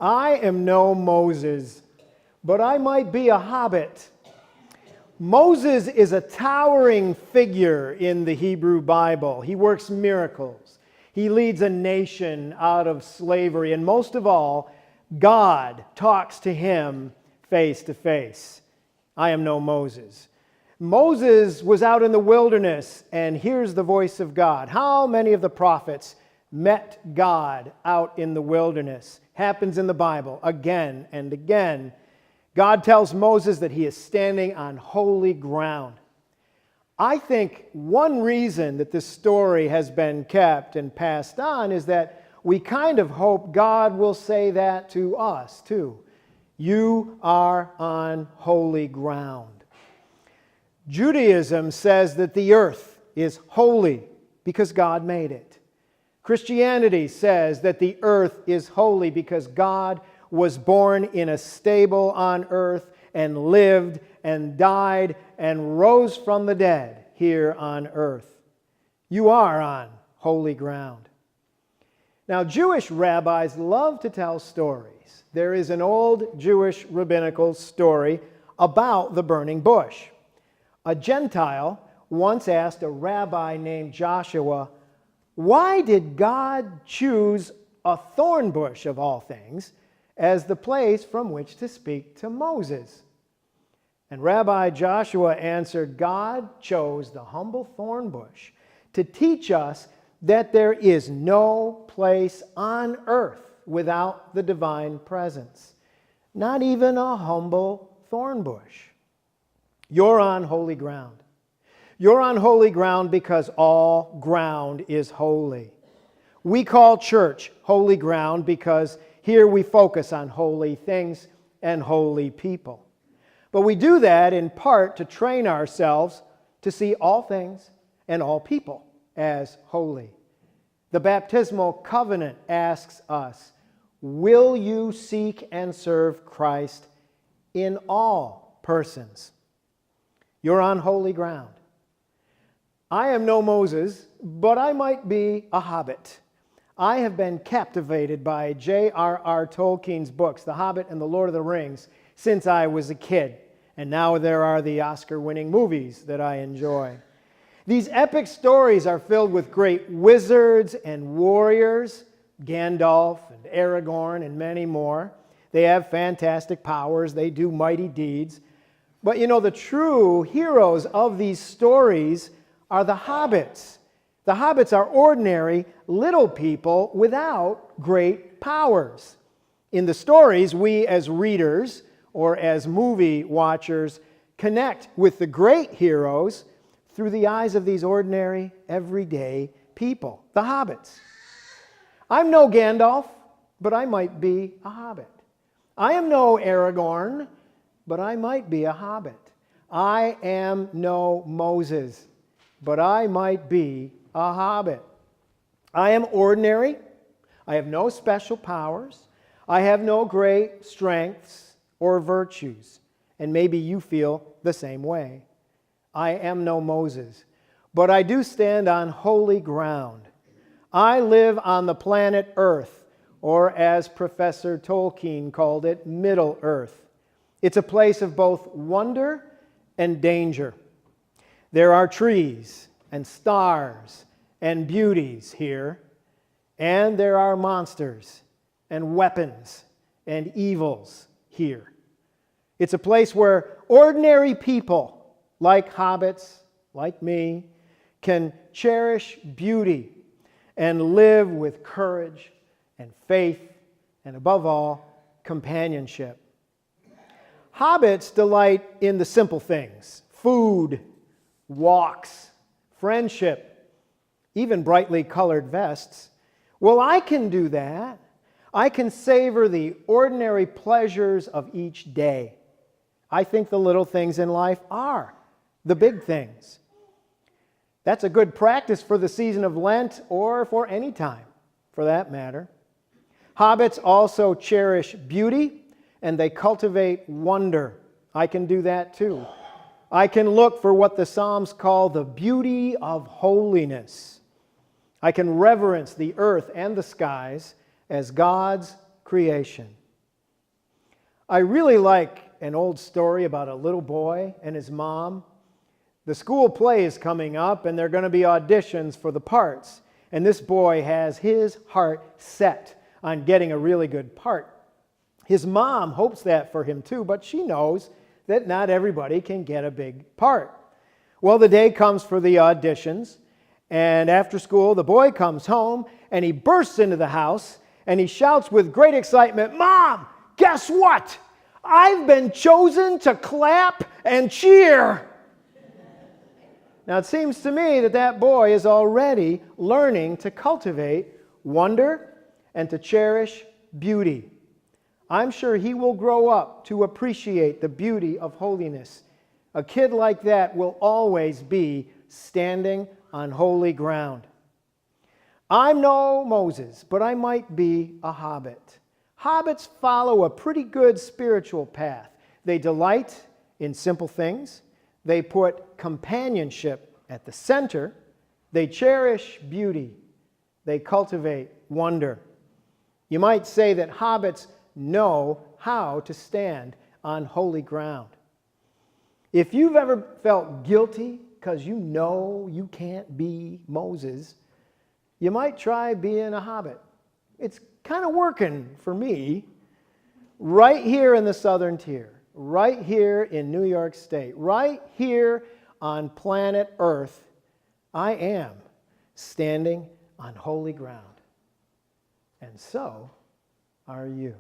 I am no Moses, but I might be a hobbit. Moses is a towering figure in the Hebrew Bible. He works miracles. He leads a nation out of slavery. And most of all, God talks to him face to face. I am no Moses. Moses was out in the wilderness and hears the voice of God. How many of the prophets met God out in the wilderness? Happens in the Bible again and again. God tells Moses that he is standing on holy ground. I think one reason that this story has been kept and passed on is that we kind of hope God will say that to us too. You are on holy ground. Judaism says that the earth is holy because God made it. Christianity says that the earth is holy because God was born in a stable on earth and lived and died and rose from the dead here on earth. You are on holy ground. Now, Jewish rabbis love to tell stories. There is an old Jewish rabbinical story about the burning bush. A Gentile once asked a rabbi named Joshua, why did God choose a thorn bush of all things as the place from which to speak to Moses? And Rabbi Joshua answered, God chose the humble thorn bush to teach us that there is no place on earth without the divine presence, not even a humble thorn bush. You're on holy ground. You're on holy ground because all ground is holy. We call church holy ground because here we focus on holy things and holy people. But we do that in part to train ourselves to see all things and all people as holy. The baptismal covenant asks us, will you seek and serve Christ in all persons? You're on holy ground. I am no Moses, but I might be a hobbit. I have been captivated by J.R.R. Tolkien's books, The Hobbit and The Lord of the Rings, since I was a kid. And now there are the Oscar-winning movies that I enjoy. These epic stories are filled with great wizards and warriors, Gandalf and Aragorn and many more. They have fantastic powers. They do mighty deeds. But you know, the true heroes of these stories are the hobbits. The hobbits are ordinary little people without great powers. In the stories, we as readers or as movie watchers connect with the great heroes through the eyes of these ordinary, everyday people, the hobbits. I'm no Gandalf, but I might be a hobbit. I am no Aragorn, but I might be a hobbit. I am no Moses, but I might be a hobbit. I am ordinary. I have no special powers. I have no great strengths or virtues. And maybe you feel the same way. I am no Moses, but I do stand on holy ground. I live on the planet Earth, or as Professor Tolkien called it, Middle Earth. It's a place of both wonder and danger. There are trees and stars and beauties here, and there are monsters and weapons and evils here. It's a place where ordinary people, like hobbits, like me, can cherish beauty and live with courage and faith and, above all, companionship. Hobbits delight in the simple things: food, walks, friendship, even brightly colored vests. Well, I can do that. I can savor the ordinary pleasures of each day. I think the little things in life are the big things. That's a good practice for the season of Lent or for any time, for that matter. Hobbits also cherish beauty and they cultivate wonder. I can do that too. I can look for what the Psalms call the beauty of holiness. I can reverence the earth and the skies as God's creation. I really like an old story about a little boy and his mom. The school play is coming up, and there are going to be auditions for the parts. And this boy has his heart set on getting a really good part. His mom hopes that for him too, but she knows that not everybody can get a big part. Well, the day comes for the auditions, and after school, the boy comes home, and he bursts into the house, and he shouts with great excitement, "Mom, guess what? I've been chosen to clap and cheer." Now, it seems to me that that boy is already learning to cultivate wonder and to cherish beauty. I'm sure he will grow up to appreciate the beauty of holiness. A kid like that will always be standing on holy ground. I'm no Moses, but I might be a hobbit. Hobbits follow a pretty good spiritual path. They delight in simple things. They put companionship at the center. They cherish beauty. They cultivate wonder. You might say that hobbits know how to stand on holy ground. If you've ever felt guilty because you know you can't be Moses, you might try being a hobbit. It's kind of working for me right here in the Southern Tier, right here in New York State, right here on planet Earth. I am standing on holy ground. And so are you.